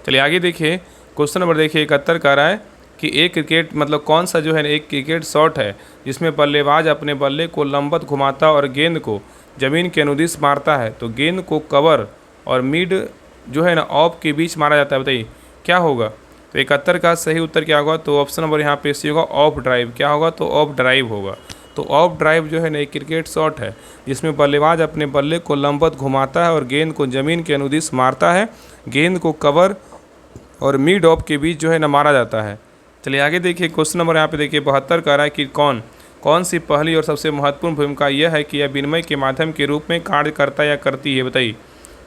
चलिए आगे देखिए, क्वेश्चन नंबर देखिए 71 का रहा है कि एक क्रिकेट मतलब कौन सा जो है ना एक क्रिकेट शॉट है जिसमें बल्लेबाज अपने बल्ले को लंबवत घुमाता और गेंद को जमीन के अनुदिश मारता है, तो गेंद को कवर और मिड जो है ना ऑफ के बीच मारा जाता है, बताइए क्या होगा। तो 71 का सही उत्तर क्या होगा, तो ऑप्शन नंबर यहाँ पे सी होगा, ऑफ ड्राइव। क्या होगा, तो ऑफ ड्राइव होगा। तो ऑफ ड्राइव जो है ना एक क्रिकेट शॉट है जिसमें बल्लेबाज अपने बल्ले को लंबवत घुमाता है और गेंद को जमीन के अनुदिश मारता है, गेंद को कवर और मिड ऑफ के बीच जो है ना मारा जाता है। चलिए आगे देखिए, क्वेश्चन नंबर यहाँ पे देखिए 72 का रहा है कि कौन सी पहली और सबसे महत्वपूर्ण भूमिका यह है कि यह विनिमय के माध्यम के रूप में कार्य करता या करती है, बताइए।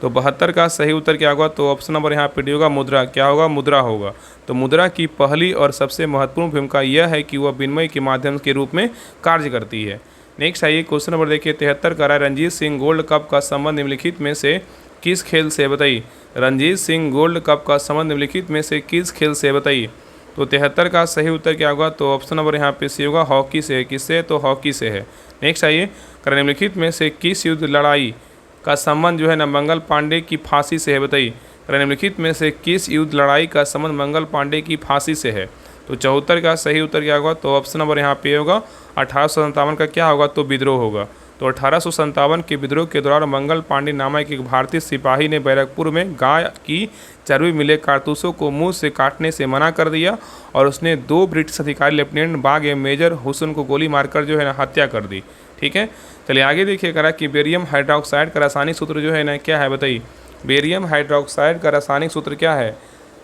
तो 72 का सही उत्तर क्या होगा, तो ऑप्शन नंबर यहाँ पे डी होगा, मुद्रा। क्या होगा, मुद्रा होगा। तो मुद्रा की पहली और सबसे महत्वपूर्ण भूमिका यह है कि वह विनिमय के माध्यम के रूप में कार्य करती है। नेक्स्ट आइए, क्वेश्चन नंबर देखिए 73 का रहा है रणजीत सिंह गोल्ड कप का संबंध निम्नलिखित में से किस खेल से, बताइए। रणजीत सिंह गोल्ड कप का संबंध निम्नलिखित में से किस खेल से, बताइए। तो 73 का सही उत्तर क्या होगा? तो ऑप्शन नंबर यहाँ पे सी होगा, हॉकी से है। किससे? तो हॉकी से है। नेक्स्ट आइए, निम्नलिखित में से किस युद्ध लड़ाई का संबंध जो है ना मंगल पांडे की फांसी से है? बताइए, निम्नलिखित में से किस युद्ध लड़ाई का संबंध मंगल पांडे की फांसी से है? तो 74 का सही उत्तर क्या होगा? तो ऑप्शन नंबर यहाँ पे होगा 1857 का क्या होगा? तो विद्रोह होगा। तो 1857 के विद्रोह के दौरान मंगल पांडे नामक एक भारतीय सिपाही ने बैरकपुर में गाय की चर्बी मिले कारतूसों को मुंह से काटने से मना कर दिया और उसने 2 ब्रिटिश अधिकारी लेफ्टिनेंट बाग एवं मेजर हुसैन को गोली मारकर जो है ना हत्या कर दी। ठीक है, चलिए आगे देखिए करा कि बेरियम हाइड्रोक्साइड का रासायनिक सूत्र जो है ना क्या है? बताइए, बेरियम हाइड्रोक्साइड का रासायनिक सूत्र क्या है?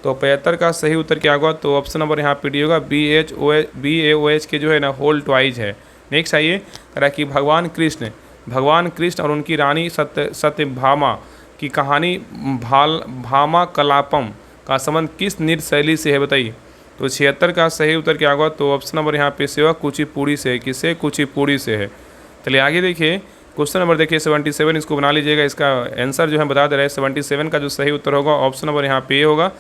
तो 75 का सही उत्तर क्या होगा? तो ऑप्शन नंबर यहाँ पे डी होगा, BaOH के जो है ना होल ट्वाइज है। नेक्स्ट आइए करा कि भगवान कृष्ण और उनकी रानी सत्यभामा की कहानी भामा कलापम का संबंध किस नृत्य शैली से है? बताइए, तो 76 का सही उत्तर क्या होगा? तो ऑप्शन नंबर यहाँ पे से होगा कुचिपुड़ी से। किससे? कुचिपुड़ी से है। चलिए आगे देखिए, क्वेश्चन नंबर देखिए 77, इसको बना लीजिएगा। इसका आंसर जो है बता दे रहे हैं। 77 का जो सही उत्तर होगा ऑप्शन नंबर यहाँ पे होगा।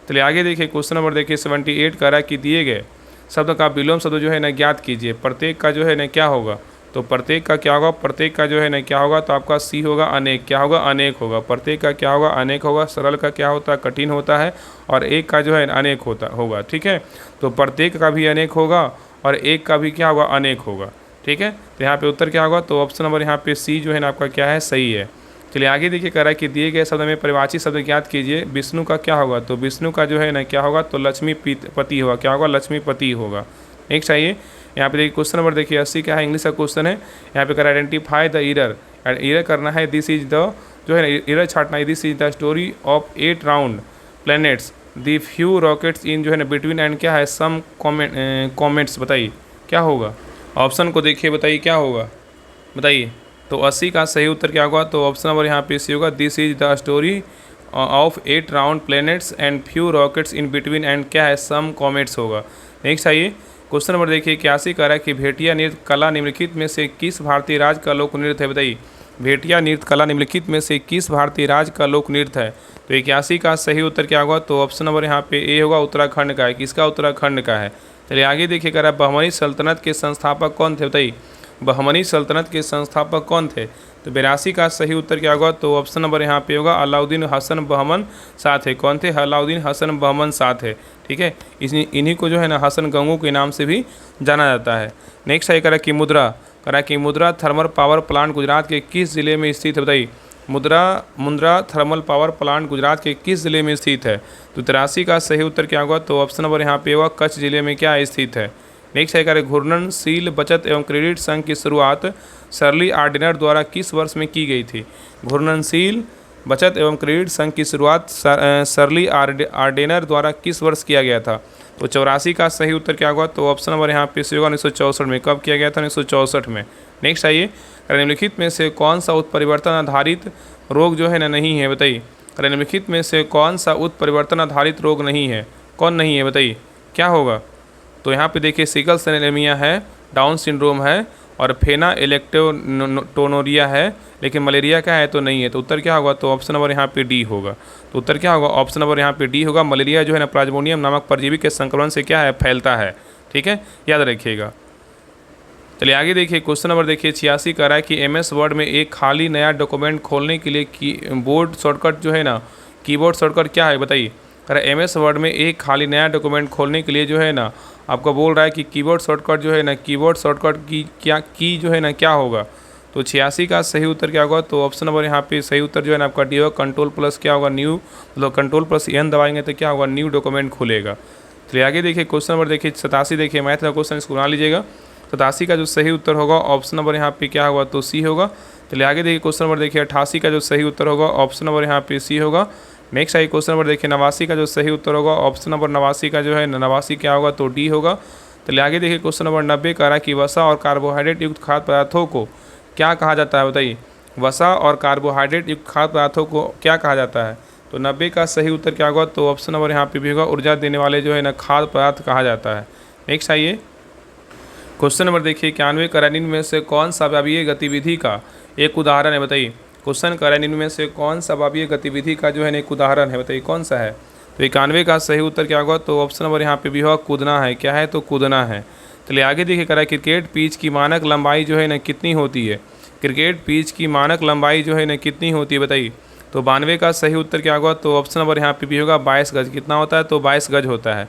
चलिए आगे देखिए, क्वेश्चन नंबर देखिए 78 कह रहा है कि दिए गए शब्द का विलोम शब्द जो है ना ज्ञात कीजिए। प्रत्येक का जो है ना क्या होगा? तो प्रत्येक का क्या होगा? प्रत्येक का जो है ना क्या होगा? तो आपका सी होगा, अनेक। क्या होगा? अनेक होगा। प्रत्येक का क्या होगा? अनेक होगा। सरल का क्या होता है? कठिन होता है। और एक का जो है अनेक होगा। ठीक है, तो प्रत्येक का भी अनेक होगा और एक का भी क्या होगा? अनेक होगा। ठीक है, तो यहाँ पे उत्तर क्या होगा? तो ऑप्शन नंबर यहाँ पे सी जो है ना आपका क्या है? सही है। चलिए आगे देखिए कह रहा है कि दिए गए शब्द में परिभाषी शब्द ज्ञात कीजिए। विष्णु का क्या होगा? तो विष्णु का जो है ना क्या होगा? तो लक्ष्मीपति होगा। क्या होगा? लक्ष्मीपति होगा। नेक्स्ट आइए, यहाँ पे देखिए क्वेश्चन नंबर देखिए 80 क्या है? इंग्लिश का क्वेश्चन है। यहाँ पे कर आइडेंटिफाई द ईरर करना है। दिस इज द जो है ना ईरर छाटना है। This is the story of 8 round planets the few rockets in जो है ना बिटवीन एंड क्या है? Some comments. बताइए क्या होगा? ऑप्शन को देखिए, बताइए क्या होगा? बताइए, तो 80 का सही उत्तर क्या होगा? तो ऑप्शन नंबर यहाँ पे सी होगा, this is the story of 8 round planets and few rockets in between and क्या है? सम कॉमेट्स होगा। नेक्स्ट आइए, क्वेश्चन नंबर देखिए 81 कह रहा है कि भेटिया नृत्य कला निम्नलिखित में से किस भारतीय राज्य का लोक नृत्य है? बताइए, भेटिया नृत्य कला निम्नलिखित में से किस भारतीय राज्य का लोक नृत्य है? तो 81 का सही उत्तर क्या होगा? तो ऑप्शन नंबर यहाँ पे ए होगा, उत्तराखंड का है। किसका? उत्तराखंड का है। चलिए आगे देखिए कह रहा है बहमनी सल्तनत के संस्थापक कौन थे? बताइए, बहमनी सल्तनत के संस्थापक कौन थे? तो 82 का सही उत्तर क्या होगा? तो ऑप्शन नंबर यहाँ पे होगा अलाउद्दीन हसन बहमन शाह थे। कौन थे? अलाउद्दीन हसन बहमन शाह थे। ठीक है, इन्हीं को जो है ना हसन गंगू के नाम से भी जाना जाता है। नेक्स्ट है करा कि मुद्रा थर्मल पावर प्लांट गुजरात के किस जिले में स्थित है? बताइए, Mundra thermal power plant Gujarat के किस जिले में स्थित है? तो 83 का सही उत्तर क्या होगा? तो ऑप्शन नंबर यहाँ पे होगा कच्छ जिले में क्या स्थित है। नेक्स्ट है करें घूर्णनशील बचत एवं क्रेडिट संघ की शुरुआत शर्ली आर्डिनर द्वारा किस वर्ष में की गई थी? घूर्णनशील बचत एवं क्रेडिट संघ की शुरुआत शर्ली आर्डिनर द्वारा किस वर्ष किया गया था? तो 84 का सही उत्तर क्या होगा? तो ऑप्शन नंबर यहाँ पे होगा 1964 में। कब किया गया था? 1964 में। नेक्स्ट आइए, निम्नलिखित में से कौन सा उत्परिवर्तन आधारित रोग जो है ना नहीं है? बताइए, निम्नलिखित में से कौन सा उत्परिवर्तन आधारित रोग नहीं है? कौन नहीं है? बताइए क्या होगा? तो यहाँ पे देखिए सिकल सेल एनीमिया है, डाउन सिंड्रोम है और फेना इलेक्ट्रोटोनोरिया है, लेकिन मलेरिया का है तो नहीं है। तो उत्तर क्या होगा? तो ऑप्शन नंबर यहाँ पे डी होगा। तो उत्तर क्या होगा? ऑप्शन नंबर यहाँ पे डी होगा। मलेरिया जो है ना प्लाज्मोडियम नामक परजीवी के संक्रमण से क्या है? फैलता है। ठीक है, याद रखिएगा। चलिए आगे देखिए, क्वेश्चन नंबर देखिए 86 कह रहा है कि MS वर्ड में एक खाली नया डॉक्यूमेंट खोलने के लिए कीबोर्ड शॉर्टकट जो है ना, कीबोर्ड शॉर्टकट क्या है? बताइए। कह रहा है MS वर्ड में एक खाली नया डॉक्यूमेंट खोलने के लिए जो है ना आपको बोल रहा है कि कीबोर्ड शॉर्टकट जो है ना, कीबोर्ड शॉर्टकट की जो है ना क्या होगा? तो 86 का सही उत्तर क्या होगा? तो ऑप्शन नंबर यहाँ पे सही उत्तर जो है ना आपका डी होगा। कंट्रोल प्लस क्या होगा? न्यू, मतलब कंट्रोल प्लस एन दबाएंगे तो क्या होगा? न्यू डॉक्यूमेंट खुलेगा। चलिए आगे देखिए, क्वेश्चन नंबर देखिए 87 देखिए, मैथ का क्वेश्चन, इसको बना लीजिएगा। 87 का जो सही उत्तर होगा ऑप्शन नंबर यहाँ पे क्या होगा? तो सी होगा। चलिए आगे देखिए, क्वेश्चन नंबर देखिए 88 का जो सही उत्तर होगा ऑप्शन नंबर यहाँ पे सी होगा। नेक्स्ट आइए, क्वेश्चन नंबर देखिए 89 का जो सही उत्तर होगा ऑप्शन नंबर 89 का जो है 89 क्या होगा? तो डी होगा। चलिए आगे देखिए, क्वेश्चन नंबर 90 कह रहा है कि वसा और कार्बोहाइड्रेट युक्त खाद्य पदार्थों को क्या कहा जाता है? बताइए, वसा और कार्बोहाइड्रेट युक्त खाद्य पदार्थों को क्या कहा जाता है? तो 90 का सही उत्तर क्या होगा? तो ऑप्शन नंबर यहाँ पे भी होगा, ऊर्जा देने वाले जो है ना खाद्य पदार्थ कहा जाता है। नेक्स्ट आइए, क्वेश्चन नंबर देखिए 91 करानिन में से कौन सा अवायवीय गतिविधि का एक उदाहरण है? बताइए, क्वेश्चन करानिन में से कौन सा अवायवीय गतिविधि का जो है ना एक उदाहरण है? बताइए कौन सा है? तो 91 का सही उत्तर क्या होगा, तो ऑप्शन नंबर यहाँ पे भी होगा कूदना है। क्या है, तो कूदना है। चलिए आगे देखिए, कह रहा है क्रिकेट पिच की मानक लंबाई जो है ना कितनी होती है। क्रिकेट पिच की मानक लंबाई जो है ना कितनी होती है बताइए। तो 92 का सही उत्तर क्या होगा, तो ऑप्शन नंबर यहाँ पे भी होगा 22 गज। कितना होता है, तो 22 गज होता है।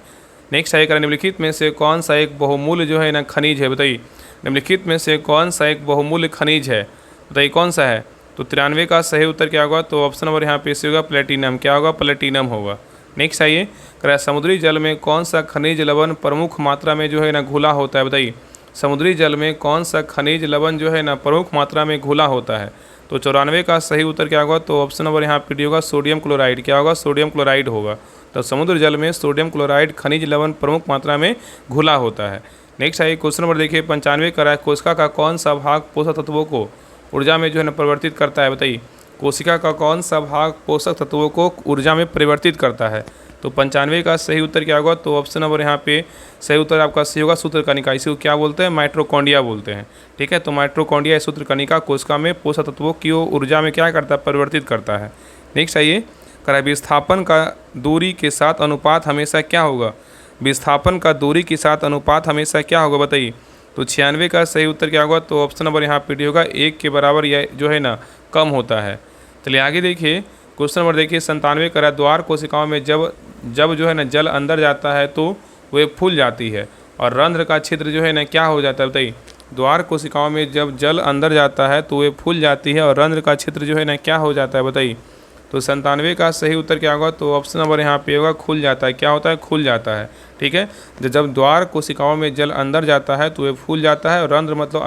नेक्स्ट है, निम्नलिखित में से कौन सा एक बहुमूल्य जो है ना खनिज है बताइए। निम्नलिखित में से कौन सा एक बहुमूल्य खनिज है, बताइए कौन सा है। तो 93 का सही उत्तर क्या होगा, तो ऑप्शन नंबर यहाँ पे से होगा प्लेटिनम। क्या होगा, प्लेटिनम होगा। नेक्स्ट आइए, कह समुद्री जल में कौन सा खनिज लवण प्रमुख मात्रा में जो है ना घुला होता है बताइए। समुद्री जल में कौन सा खनिज लवण जो है ना प्रमुख मात्रा में घुला होता है। तो 94 का सही उत्तर क्या होगा, तो ऑप्शन नंबर यहाँ पे डी होगा सोडियम क्लोराइड। क्या होगा, सोडियम क्लोराइड होगा। तो समुद्र जल में सोडियम क्लोराइड खनिज लवण प्रमुख मात्रा में घुला होता है। नेक्स्ट आइए, क्वेश्चन नंबर देखिए 95 का, कोशिका का कौन सा भाग पोषक तत्वों को ऊर्जा में जो है ना परिवर्तित करता है बताइए। कोशिका का कौन सा भाग पोषक तत्वों को ऊर्जा में परिवर्तित करता है। तो 95 का सही उत्तर क्या होगा, तो ऑप्शन नंबर यहाँ पे सही उत्तर आपका सही होगा सूत्रकणिका। इसी को क्या बोलते हैं, माइटोकॉन्ड्रिया बोलते हैं। ठीक है, तो माइटोकॉन्ड्रिया सूत्रकणिका कोशिका में पोषक तत्वों की ऊर्जा में क्या करता है, परिवर्तित करता है। नेक्स्ट आइए, विस्थापन का दूरी के साथ अनुपात हमेशा क्या होगा। विस्थापन का दूरी के साथ अनुपात हमेशा क्या होगा बताइए। तो 96 का सही उत्तर क्या होगा, तो ऑप्शन नंबर यहाँ पे डी होगा 1 के बराबर या जो है ना कम होता है। चलिए आगे देखिए, क्वेश्चन नंबर देखिए 97 का, द्वार कोशिकाओं में जब जो है ना जल अंदर जाता है तो वे फूल जाती है और रंध्र का छिद्र जो है ना क्या हो जाता है बताइए। द्वार कोशिकाओं में जब जल अंदर जाता है तो वे फूल जाती है और रंध्र का छिद्र जो है ना क्या हो जाता है बताइए। तो 97 का सही उत्तर क्या होगा, तो ऑप्शन नंबर यहाँ पे होगा खुल जाता है। क्या होता है, खुल जाता है। ठीक है, जब द्वार कोशिकाओं में जल अंदर जाता है तो वे फूल जाता है और रंध्र मतलब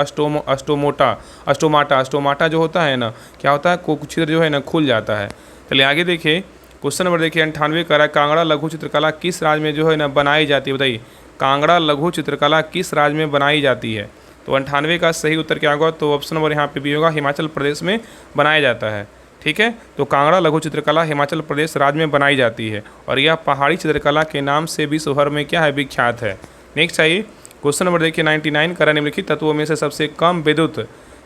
अस्टोमाटा जो होता है ना, क्या होता है, छिद्र जो है ना खुल जाता है। चलिए आगे देखिए, क्वेश्चन नंबर देखिए 98 का, कांगड़ा लघु चित्रकला किस राज्य में जो है ना बनाई जाती है बताइए। कांगड़ा लघु चित्रकला किस राज्य में बनाई जाती है। तो 98 का सही उत्तर क्या होगा, तो ऑप्शन नंबर यहाँ पे भी होगा हिमाचल प्रदेश में बनाया जाता है। ठीक है, तो कांगड़ा लघु चित्रकला हिमाचल प्रदेश राज्य में बनाई जाती है और यह पहाड़ी चित्रकला के नाम से विश्व भर में क्या है, विख्यात है। नेक्स्ट आइए, क्वेश्चन नंबर देखिए 99 का, निम्नलिखित तत्वों में से सबसे कम विद्युत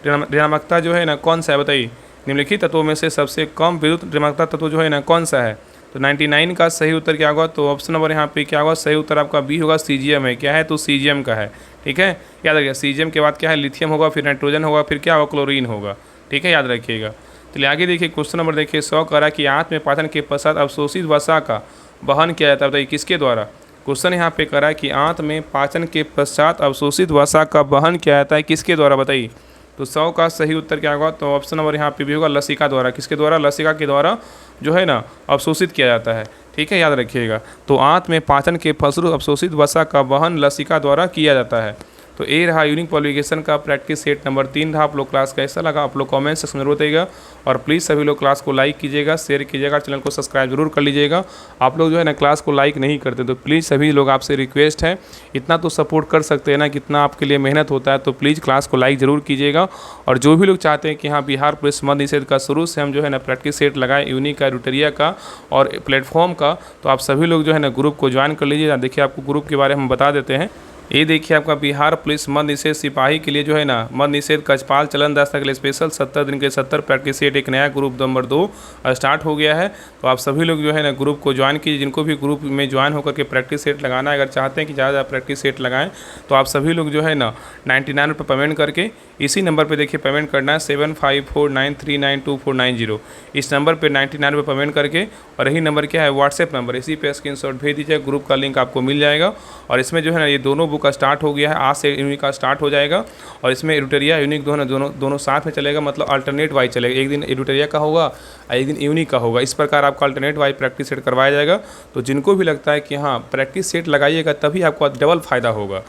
ऋणात्मकता जो है ना कौन सा है बताइए। निम्नलिखित तत्वों में से सबसे कम विद्युत ऋणात्मकता तत्व जो है ना कौन सा है। तो 99 का सही उत्तर क्या होगा, तो ऑप्शन नंबर यहाँ पे क्या होगा, सही उत्तर आपका बी होगा सीजियम है। क्या है, तो सीजियम का है। ठीक है, याद रखिएगा, सीजियम के बाद क्या है, लिथियम होगा, फिर नाइट्रोजन होगा, फिर क्या होगा, क्लोरीन होगा। ठीक है, याद रखिएगा। चलिए आगे देखिए, क्वेश्चन नंबर देखिए 100 करा कि आंत में पाचन के पश्चात अवशोषित वसा का वहन किया जाता है बताइए किसके द्वारा। क्वेश्चन यहाँ पे करा कि आंत में पाचन के पश्चात अवशोषित वसा का वहन किया जाता है किसके द्वारा बताइए। तो 100 का सही उत्तर क्या होगा, तो ऑप्शन नंबर यहाँ पे भी होगा लसिका द्वारा। किसके द्वारा, लसिका के द्वारा जो है ना अवशोषित किया जाता है। ठीक है, याद रखिएगा। तो आंत में पाचन के फलस्वरूप अवशोषित वसा का वहन लसिका द्वारा किया जाता है। तो ये रहा यूनिक पब्लिकेशन का प्रैक्टिस सेट नंबर 3 रहा। आप लोग क्लास कैसा लगा आप लोग कमेंट सेक्शन में बताइएगा और प्लीज़ सभी लोग क्लास को लाइक कीजिएगा, शेयर कीजिएगा, चैनल को सब्सक्राइब जरूर कर लीजिएगा। आप लोग जो है ना क्लास को लाइक नहीं करते तो प्लीज़ सभी लोग आपसे रिक्वेस्ट है, इतना तो सपोर्ट कर सकते हैं ना, कितना आपके लिए मेहनत होता है, तो प्लीज़ क्लास को लाइक ज़रूर कीजिएगा। और जो भी लोग चाहते हैं कि हाँ बिहार पुलिस मद्य निषेध का शुरू से हम जो है ना प्रैक्टिस सेट लगाए यूनिक का, रुटरिया का और प्लेटफॉर्म का, तो आप सभी लोग जो है ना ग्रुप को ज्वाइन कर लीजिए। देखिए आपको ग्रुप के बारे में हम बता देते हैं। ये देखिए आपका बिहार पुलिस मद्य निषेध सिपाही के लिए जो है ना मद्य निषेध कचपाल चलन दस्ता के लिए स्पेशल 70 दिन के 70 प्रैक्टिस सेट एक नया ग्रुप नंबर 2 स्टार्ट हो गया है। तो आप सभी लोग जो है ना ग्रुप को ज्वाइन कीजिए। जिनको भी ग्रुप में ज्वाइन होकर के प्रैक्टिस सेट लगाना है, अगर चाहते हैं कि ज़्यादा प्रैक्टिस सेट लगाएं तो आप सभी लोग जो है ना 99 रुपये पेमेंट करके इसी नंबर पर देखिए पेमेंट करना है 7549392490। इस नंबर पर 99 रुपये पेमेंट करके, और यही नंबर क्या है व्हाट्सएप नंबर, इसी पे स्क्रीनशॉट भेज दीजिए। ग्रुप का लिंक आपको मिल जाएगा। और इसमें जो है ना ये दोनों बुक का स्टार्ट हो गया है, आज से यूनिक का स्टार्ट हो जाएगा। और इसमें एडिटोरिया यूनिक दोनों साथ में चलेगा, मतलब अल्टरनेट वाइज चलेगा। एक दिन एडिटोरिया का होगा और एक दिन यूनिक का होगा। इस प्रकार आपका अल्टरनेट वाइज प्रैक्टिस सेट करवाया जाएगा। तो जिनको भी लगता है कि हाँ प्रैक्टिस सेट लगाइएगा तभी आपको डबल फायदा होगा।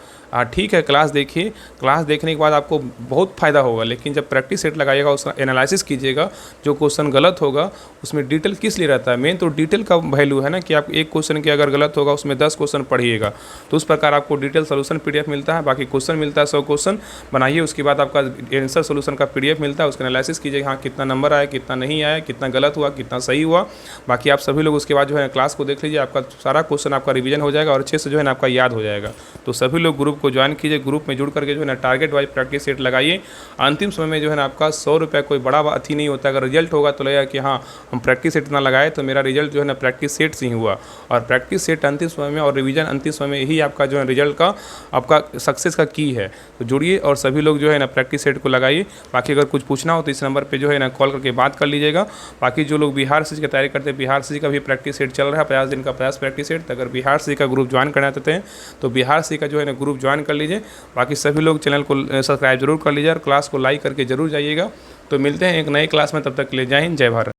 ठीक है, क्लास देखिए, क्लास देखने के बाद आपको बहुत फ़ायदा होगा, लेकिन जब प्रैक्टिस सेट लगाइएगा उसका एनालिसिस कीजिएगा। जो क्वेश्चन गलत होगा उसमें डिटेल किस लिए रहता है, मेन तो डिटेल का वैल्यू है ना, कि आप एक क्वेश्चन के अगर गलत होगा उसमें 10 क्वेश्चन पढ़िएगा। तो उस प्रकार आपको डिटेल सोल्यूशन PDF मिलता है, बाकी क्वेश्चन मिलता है 100 क्वेश्चन बनाइए, उसके बाद आपका आंसर सोल्यूशन का PDF मिलता है, उसका एनालिसिस कीजिए हाँ कितना नंबर आया, कितना नहीं आया, कितना गलत हुआ, कितना सही हुआ। बाकी आप सभी लोग उसके बाद जो है क्लास को देख लीजिए, आपका सारा क्वेश्चन आपका रिवीजन हो जाएगा और अच्छे से जो है ना आपका याद हो जाएगा। तो सभी लोग ग्रुप ग्रुप को ज्वाइन कीजिए। ग्रुप में जुड़ करके जो है ना टारगेट वाइज प्रैक्टिस सेट लगाइए। अंतिम समय में जो है ना आपका 100 रुपये कोई बड़ा अथी नहीं होता। अगर रिजल्ट होगा तो लगेगा कि हाँ हम प्रैक्टिस सेट इतना लगाए तो मेरा रिजल्ट जो है ना प्रैक्टिस सेट से ही हुआ। और प्रैक्टिस सेट अंतिम समय में और रिवीजन अंतिम समय में यही आपका जो है रिजल्ट का आपका सक्सेस का की है। तो जुड़िए और सभी लोग जो है ना प्रैक्टिस सेट को लगाइए। बाकी अगर कुछ पूछना हो तो इस नंबर पे जो है ना कॉल करके बात कर लीजिएगा। बाकी जो लोग बिहार सी की तैयारी करते हैं, बिहार सी का भी प्रैक्टिस सेट चल रहा है, 50 दिन का 50 प्रैक्टिस सेट। तो अगर बिहार सी का ग्रुप ज्वाइन करना चाहते हैं तो बिहार सी का जो है ना ग्रुप ज्वाइन कर लीजिए। बाकी सभी लोग चैनल को सब्सक्राइब जरूर कर लीजिए और क्लास को लाइक करके जरूर जाइएगा। तो मिलते हैं एक नए क्लास में, तब तक के लिए जय हिंद, जय भारत।